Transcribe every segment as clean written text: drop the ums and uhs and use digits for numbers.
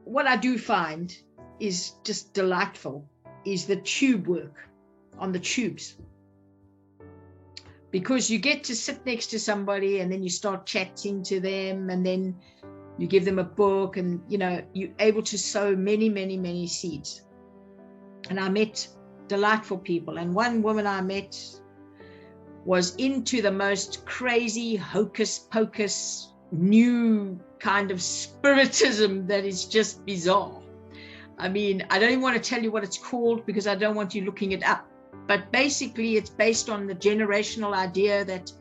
what I do find is just delightful is the tube work on the tubes, because you get to sit next to somebody and then you start chatting to them, and then you give them a book, and you're able to sow many, many, many seeds. And I met delightful people, and one woman I met was into the most crazy hocus pocus new kind of spiritism that is just bizarre. I mean, I don't even want to tell you what it's called because I don't want you looking it up. But basically, it's based on the generational idea that,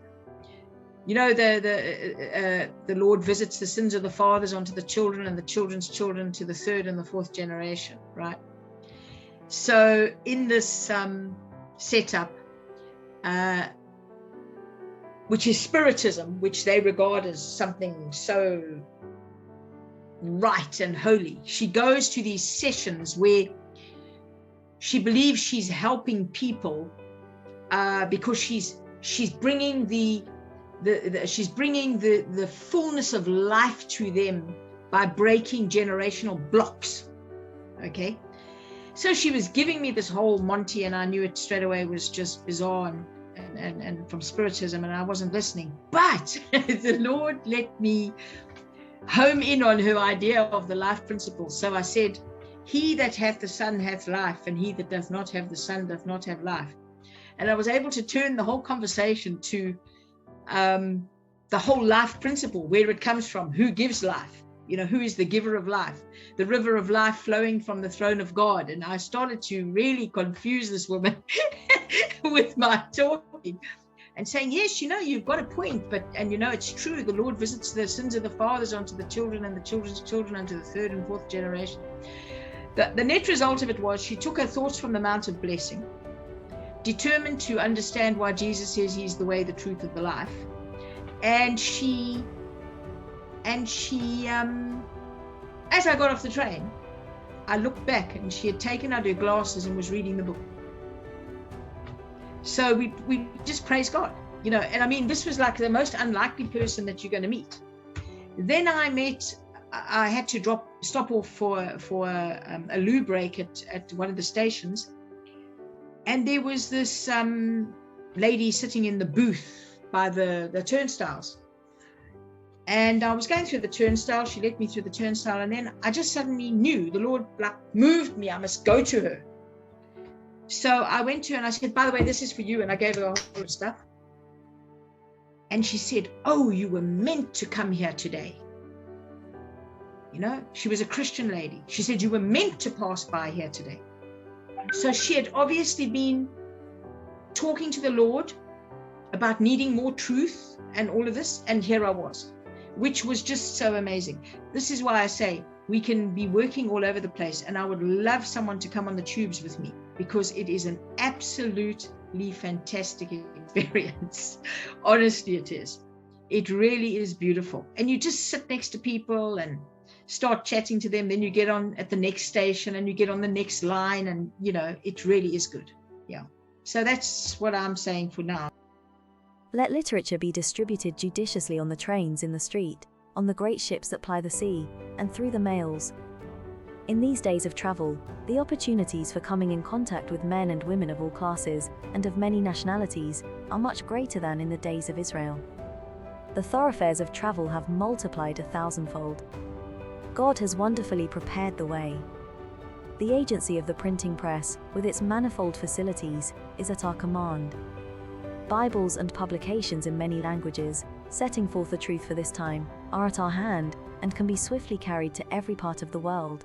the Lord visits the sins of the fathers onto the children and the children's children to the third and the fourth generation, right? So in this setup, which is spiritism, which they regard as something so right and holy, she goes to these sessions where she believes she's helping people because she's bringing the fullness of life to them by breaking generational blocks. Okay, so she was giving me this whole Monty, and I knew it straight away was just bizarre and from spiritism, and I wasn't listening. But the Lord let me home in on her idea of the life principle. So I said, he that hath the Son hath life, and he that doth not have the Son doth not have life. And I was able to turn the whole conversation to the whole life principle, where it comes from, who gives life, who is the giver of life, the river of life flowing from the throne of God. And I started to really confuse this woman with my talking and saying, yes, you've got a point, but it's true, the Lord visits the sins of the fathers onto the children and the children's children unto the third and fourth generation. The net result of it was she took her thoughts from the Mount of Blessing, determined to understand why Jesus says he's the way, the truth, and the life. And she as I got off the train, I looked back and she had taken out her glasses and was reading the book. So we just praise God, and I mean, this was like the most unlikely person that you're going to meet. Then I had to stop off for a loo break at one of the stations. And there was this lady sitting in the booth by the turnstiles. And I was going through the turnstile. She let me through the turnstile. And then I just suddenly knew the Lord moved me. I must go to her. So I went to her and I said, by the way, this is for you. And I gave her a whole of stuff. And she said, oh, you were meant to come here today. She was a Christian lady. She said, you were meant to pass by here today. So she had obviously been talking to the Lord about needing more truth and all of this. And here I was, which was just so amazing. This is why I say we can be working all over the place. And I would love someone to come on the tubes with me, because it is an absolutely fantastic experience. Honestly, it is. It really is beautiful. And you just sit next to people and start chatting to them. Then you get on at the next station and you get on the next line, and it really is good. Yeah. So that's what I'm saying for now. Let literature be distributed judiciously on the trains, in the street, on the great ships that ply the sea, and through the mails. In these days of travel, the opportunities for coming in contact with men and women of all classes and of many nationalities are much greater than in the days of Israel. The thoroughfares of travel have multiplied 1,000-fold. God has wonderfully prepared the way. The agency of the printing press, with its manifold facilities, is at our command. Bibles and publications in many languages, setting forth the truth for this time, are at our hand and can be swiftly carried to every part of the world.